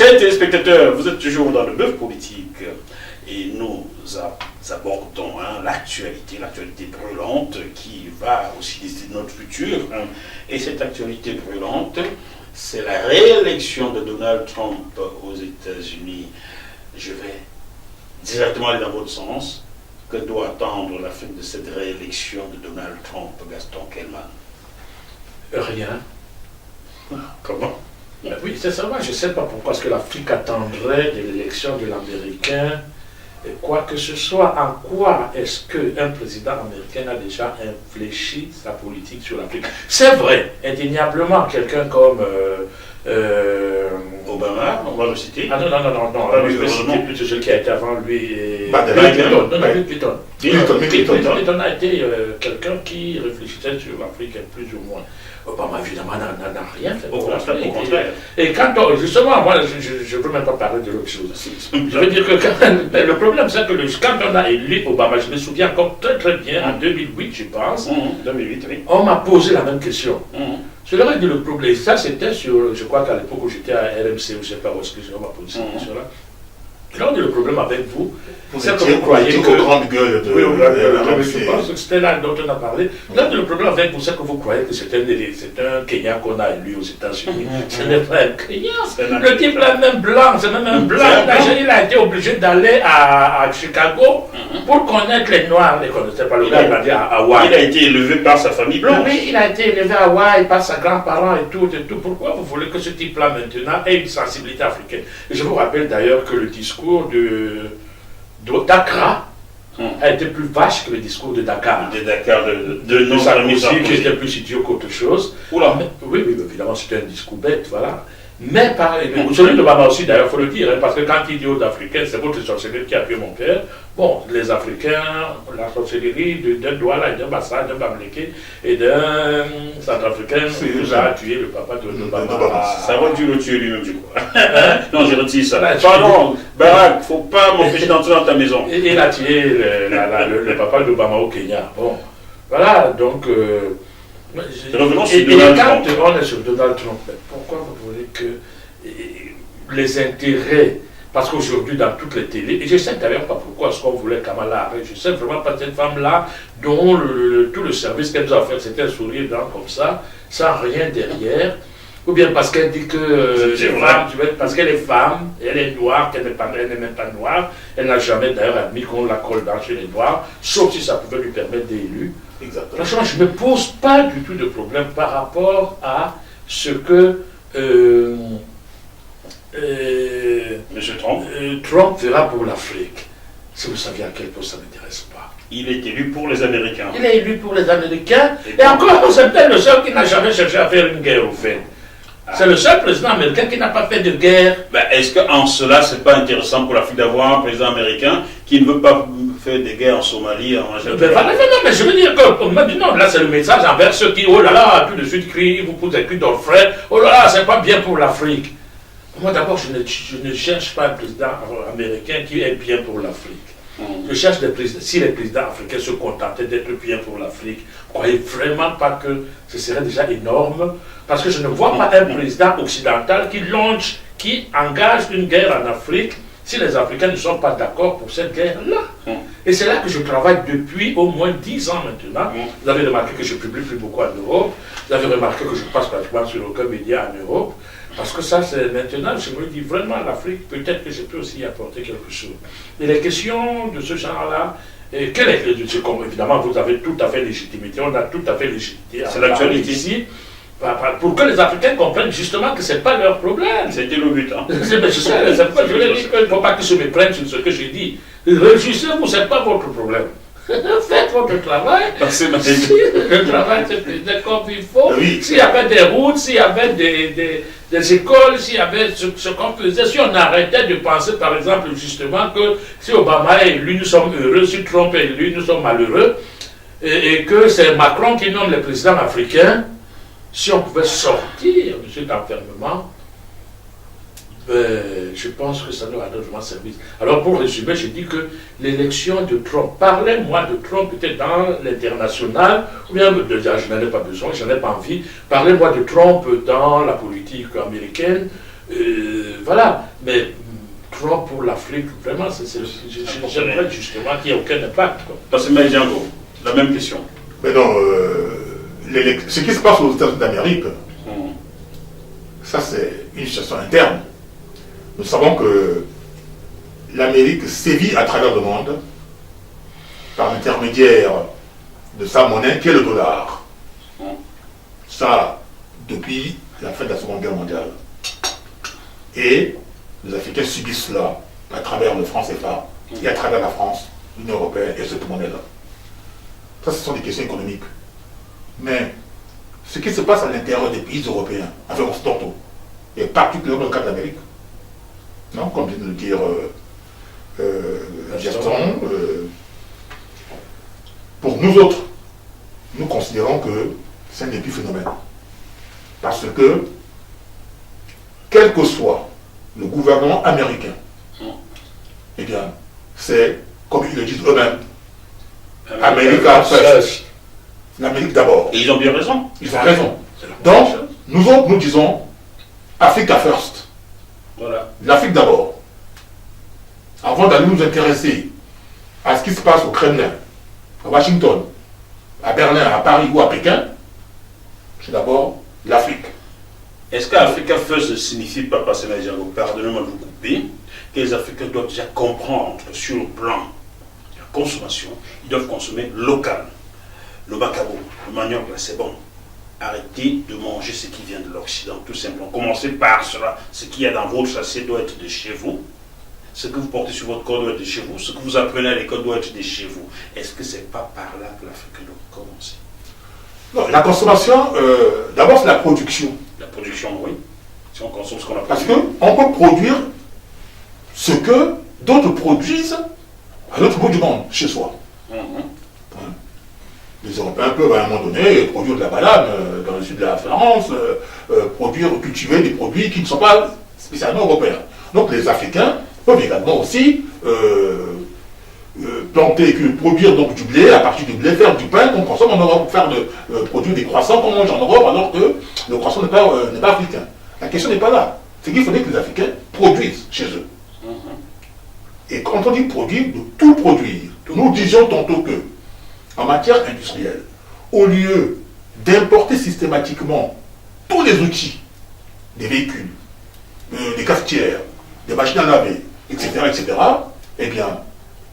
chers téléspectateurs, vous êtes toujours dans le bœuf politique et nous abordons l'actualité brûlante qui va aussi décider notre futur. Et cette actualité brûlante, c'est la réélection de Donald Trump aux États-Unis. Je vais directement aller dans votre sens. Que doit attendre la fin de cette réélection de Donald Trump, Gaston Kellman? Rien. Comment? Oui, c'est ça. Je ne sais pas pourquoi est-ce que l'Afrique attendrait de l'élection de l'Américain, quoi que ce soit. En quoi est-ce qu'un président américain a déjà infléchi sa politique sur l'Afrique? C'est vrai, indéniablement, quelqu'un comme Obama, on va le citer. Ah non, je vais citer plutôt celui qui a été avant lui. Clinton a été quelqu'un qui réfléchissait sur l'Afrique plus ou moins. Obama, évidemment, n'a rien fait. Au contraire. Et quand on, justement, moi, je ne veux même pas parler de l'autre chose. Je veux dire que le problème, c'est que quand on a élu Obama, je me souviens encore très bien, en 2008, je pense, 2008, oui. On m'a posé la même question. Je leur ai dit le problème, ça c'était sur, je crois qu'à l'époque où j'étais à RMC, ou je ne sais pas où est-ce que on m'a posé cette question-là. Alors, le problème avec vous, c'est que vous croyez que... grande gueule de... Oui, je pense que c'était là dont on a parlé. Là, le problème avec vous, c'est que vous croyez que c'est un Kenyan qu'on a élu aux États-Unis. Ce n'est pas un Kenyan. Le type là, même blanc, c'est même un blanc. Il a été obligé d'aller à Chicago pour connaître les Noirs. Il ne connaissait pas le gars, il a dit à Hawaï. Il a été élevé par sa famille blanche. Oui, il a été élevé à Hawaï par ses grands-parents et tout. Pourquoi vous voulez que ce type-là, maintenant, ait une sensibilité africaine? Et je vous rappelle d'ailleurs que le discours d'Accra a été plus vache que le discours de Dakar. De Sarkozy, qui était plus idiot qu'autre chose. Oui, évidemment, c'était un discours bête, voilà. Mais celui d'Obama aussi, d'ailleurs, il faut le dire, parce que quand il dit aux Africains, c'est votre sorcellerie qui a tué mon père. Bon, les Africains, la sorcellerie d'un Douala, d'un Bassa, d'un Bamléké et d'un Centrafricain nous a tué le papa d'Obama. Ça aurait dû le tuer lui-même, je crois. Non, j'ai retiré ça. Pardon, Barack, il ne faut pas m'empêcher d'entrer dans ta maison. Il a tué le papa d'Obama au Kenya. Bon, voilà, donc... Et quand on est sur Donald Trump, pourquoi vous voulez que les intérêts, parce qu'aujourd'hui dans toutes les télés, et je ne sais d'ailleurs pas pourquoi est-ce qu'on voulait Kamala Harris, je ne sais vraiment pas cette femme-là dont tout le service qu'elle nous a fait, c'était un sourire comme ça, sans rien derrière, ou bien parce qu'elle dit que parce qu'elle est femme, elle est noire, qu'elle n'est même pas noire, elle n'a jamais d'ailleurs admis qu'on la colle dans chez les noirs, sauf si ça pouvait lui permettre d'être Exactement. Franchement, je ne me pose pas du tout de problème par rapport à ce que Monsieur Trump. Trump fera pour l'Afrique. Si vous saviez à quel point ça ne m'intéresse pas. Il est élu pour les Américains. Il est élu pour les Américains. Et encore, c'est peut-être le seul qui n'a jamais cherché à faire une guerre, au fait. C'est le seul président américain qui n'a pas fait de guerre. Est-ce qu'en cela, ce n'est pas intéressant pour l'Afrique d'avoir un président américain qui ne veut pas faire des guerres en Somalie, en Algérie? Non, mais je veux dire que, non, là c'est le message envers ceux qui, oh là là, tout de suite crient, vous posent des cris d'orfraie, oh là là, c'est pas bien pour l'Afrique. Moi d'abord, je ne cherche pas un président américain qui est bien pour l'Afrique. Je cherche des présidents. Si les présidents africains se contentaient d'être bien pour l'Afrique, vous ne croyez vraiment pas que ce serait déjà énorme? Parce que je ne vois pas un président occidental qui engage une guerre en Afrique si les Africains ne sont pas d'accord pour cette guerre-là. Et c'est là que je travaille depuis au moins 10 ans maintenant. Vous avez remarqué que je ne publie plus beaucoup en Europe. Vous avez remarqué que je passe pratiquement sur aucun média en Europe. Parce que ça, c'est maintenant, je me dis vraiment, l'Afrique, peut-être que je peux aussi y apporter quelque chose. Et les questions de ce genre-là, évidemment, vous avez tout à fait légitimité, on a tout à fait légitimité. C'est l'actualité ici. Pour que les Africains comprennent justement que ce n'est pas leur problème. C'était le but. Hein. Je leur dis qu'il ne faut pas qu'ils se méprennent sur ce que j'ai dit. Réjouissez-vous, ce n'est pas votre problème. Faites votre travail. Le travail se faisait comme il faut. Oui. S'il y avait des routes, s'il y avait des écoles, s'il y avait ce qu'on faisait, si on arrêtait de penser par exemple justement que si Obama est élu, nous sommes heureux, si Trump est élu, nous sommes malheureux, et que c'est Macron qui nomme les présidents africains, si on pouvait sortir de cet enfermement, je pense que ça nous rendrait vraiment service. Alors pour résumer, je dis que l'élection de Trump, parlez-moi de Trump peut-être dans l'international, ou bien je n'en ai pas besoin, je n'en ai pas envie, parlez-moi de Trump dans la politique américaine, Voilà. Mais Trump pour l'Afrique, vraiment, j'aimerais justement qu'il n'y ait aucun impact. Parce que Django, la même question. Mais non, ce qui se passe aux États-Unis d'Amérique, ça c'est une situation interne. Nous savons que l'Amérique sévit à travers le monde par l'intermédiaire de sa monnaie qui est le dollar. Ça, depuis la fin de la Seconde Guerre mondiale. Et les Africains subissent cela à travers le franc CFA et à travers la France, l'Union européenne et cette monnaie-là. Ça, ce sont des questions économiques. Mais ce qui se passe à l'intérieur des pays européens, enfin occidentaux, et particulièrement dans le cas de l'Amérique, non, comme vient de le dire Gaston, pour nous autres, nous considérons que c'est un épiphénomène. Parce que, quel que soit le gouvernement américain, eh bien, c'est, comme ils le disent eux-mêmes, America first. L'Amérique d'abord. Et ils ont bien raison. Ils ont raison. Donc, nous autres, nous disons Africa first. Voilà. L'Afrique d'abord. Avant d'aller nous intéresser à ce qui se passe au Kremlin, à Washington, à Berlin, à Paris ou à Pékin, c'est d'abord l'Afrique. Est-ce qu'Africa First ne signifie pas, parce que pardonnez-moi de vous couper, que les Africains doivent déjà comprendre que sur le plan de la consommation, ils doivent consommer local. Le macabo, le manioc, là, c'est bon. Arrêtez de manger ce qui vient de l'Occident, tout simplement. Commencez par cela. Ce qu'il y a dans votre assiette doit être de chez vous. Ce que vous portez sur votre corps doit être de chez vous. Ce que vous apprenez à l'école doit être de chez vous. Est-ce que ce n'est pas par là que l'Afrique doit commencer? Non, la consommation, d'abord c'est la production. La production, oui. Si on consomme ce qu'on a Parce produit. qu'on peut produire ce que d'autres produisent à l'autre bout du monde, chez soi. Les Européens peuvent à un moment donné produire de la banane dans le sud de la France, cultiver des produits qui ne sont pas spécialement européens. Donc les Africains peuvent également aussi planter, produire donc du blé, à partir du blé, faire du pain qu'on consomme en Europe, produire des croissants qu'on mange en Europe, alors que le croissant n'est pas africain. La question n'est pas là. C'est qu'il faudrait que les Africains produisent chez eux. Et quand on dit produire, de tout produire, nous disions tantôt que, en matière industrielle, au lieu d'importer systématiquement tous les outils, des véhicules, des cafetières, des machines à laver, etc., eh bien,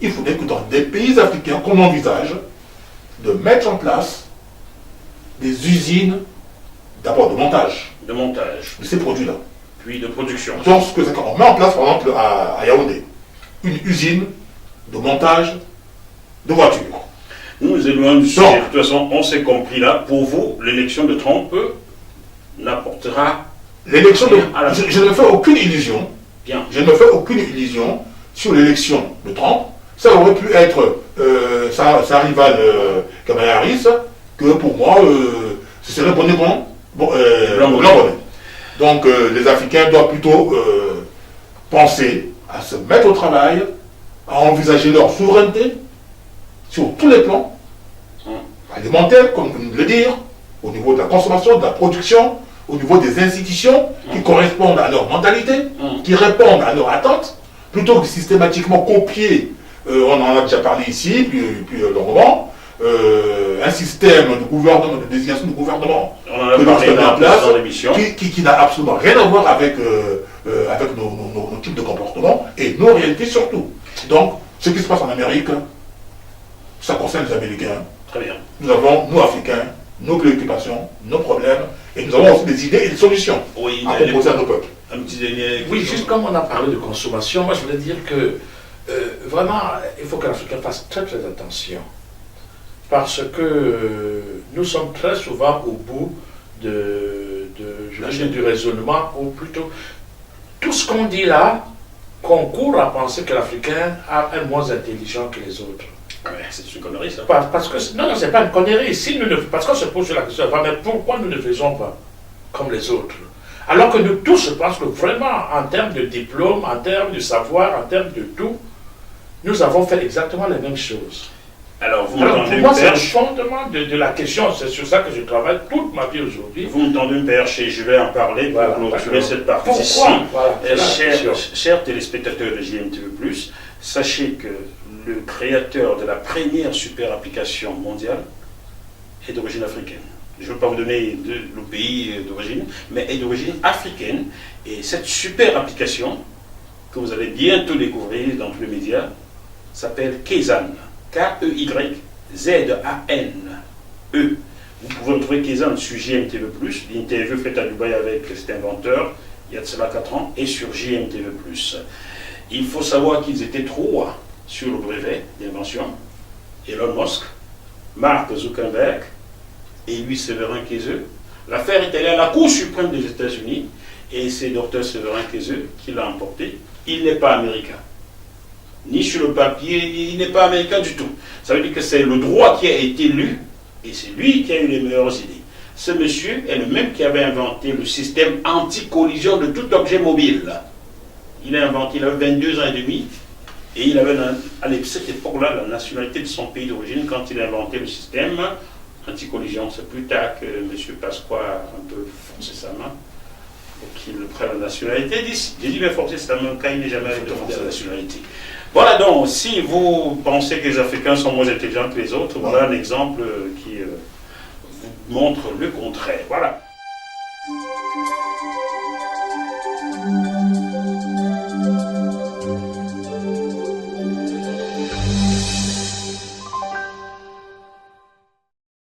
il faudrait que dans des pays africains, qu'on envisage de mettre en place des usines, d'abord de montage. De montage. De ces produits-là. Puis de production. Donc, on met en place, par exemple, à Yaoundé, une usine de montage de voitures. Nous nous éloignons du sujet. De toute façon, on s'est compris là. Pour vous, l'élection de Trump n'apportera. L'élection de. Je ne me fais aucune illusion. Bien. Je ne me fais aucune illusion sur l'élection de Trump. Ça aurait pu être sa rivale Kamala Harris, que pour moi, ce serait bonnet blanc. Donc les Africains doivent plutôt penser à se mettre au travail, à envisager leur souveraineté sur tous les plans, alimentaire, comme vous venez de le dire, au niveau de la consommation, de la production, au niveau des institutions qui correspondent à leur mentalité, qui répondent à leurs attentes, plutôt que systématiquement copier, on en a déjà parlé ici, puis longuement, un système de gouvernement, de désignation de gouvernement que nous avons en place dans l'émission, qui n'a absolument rien à voir avec nos types de comportement et nos réalités surtout. Donc, ce qui se passe en Amérique, ça concerne les Américains. Très bien. Nous avons, nous Africains, nos préoccupations, nos problèmes, et nous avons aussi des idées et des solutions à proposer à nos peuples. Un petit dernier. Oui, juste comme on a parlé de consommation, moi je voulais dire que vraiment, il faut que l'Africain fasse très très attention. Parce que nous sommes très souvent au bout du raisonnement, ou plutôt, tout ce qu'on dit là, qu'on court à penser que l'Africain est moins intelligent que les autres. Ouais, c'est une connerie ça. Parce que, non, c'est pas une connerie. Parce qu'on se pose sur la question, mais pourquoi nous ne faisons pas comme les autres? Alors que nous tous, je pense que vraiment, en termes de diplôme, en termes de savoir, en termes de tout, nous avons fait exactement les mêmes choses. Alors, vous Alors, m'entendez pour moi, me c'est le faire, fondement de la question. C'est sur ça que je travaille toute ma vie aujourd'hui. vous m'entendez me percher, je vais en parler pour Voilà, clôturer d'accord. cette partie. Pourquoi? Voilà, c'est la question. Chers téléspectateurs de JMTV+, sachez que le créateur de la première super application mondiale est d'origine africaine. Je ne veux pas vous donner le pays d'origine, mais est d'origine africaine. Et cette super application, que vous allez bientôt découvrir dans tous les médias, s'appelle Kayzan. K-E-Y-Z-A-N-E. Vous pouvez retrouver Kayzan sur JMTV+, l'interview faite à Dubaï avec cet inventeur, il y a de cela 4 ans, et sur JMTV+. Il faut savoir qu'ils étaient 3 sur le brevet d'invention. Elon Musk, Mark Zuckerberg et Louis Séverin Kayse. L'affaire est allée à la Cour suprême des États-Unis et c'est Dr Séverin Kayse qui l'a emporté. Il n'est pas américain. Ni sur le papier, il n'est pas américain du tout. Ça veut dire que c'est le droit qui a été lu et c'est lui qui a eu les meilleures idées. Ce monsieur est le même qui avait inventé le système anti-collision de tout objet mobile. Il a inventé, il avait 22 ans et demi, et il avait à cette époque-là la nationalité de son pays d'origine quand il a inventé le système anti-collision. C'est plus tard que M. Pasqua a un peu forcé sa main pour qu'il prenne la nationalité d'ici. J'ai dit, mais forcer sa main quand il n'est jamais allé demander la nationalité. Voilà donc, si vous pensez que les Africains sont moins intelligents que les autres, voilà un exemple qui vous montre le contraire. Voilà.